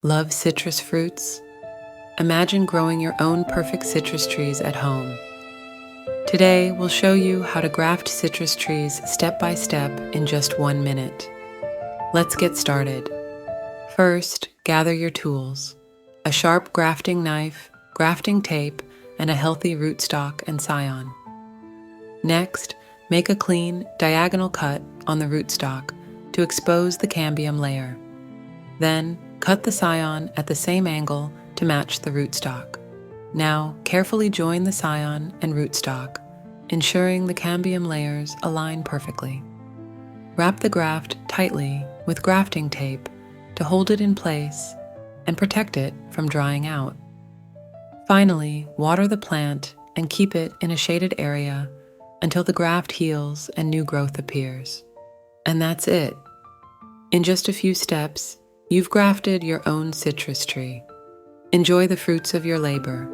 Love citrus fruits? Imagine growing your own perfect citrus trees at home. Today, we'll show you how to graft citrus trees step by step in just 1 minute. Let's get started. First, gather your tools: a sharp grafting knife, grafting tape, and a healthy rootstock and scion. Next, make a clean, diagonal cut on the rootstock to expose the cambium layer. Then, cut the scion at the same angle to match the rootstock. Now, carefully join the scion and rootstock, ensuring the cambium layers align perfectly. Wrap the graft tightly with grafting tape to hold it in place and protect it from drying out. Finally, water the plant and keep it in a shaded area until the graft heals and new growth appears. And that's it. In just a few steps, you've grafted your own citrus tree. Enjoy the fruits of your labor.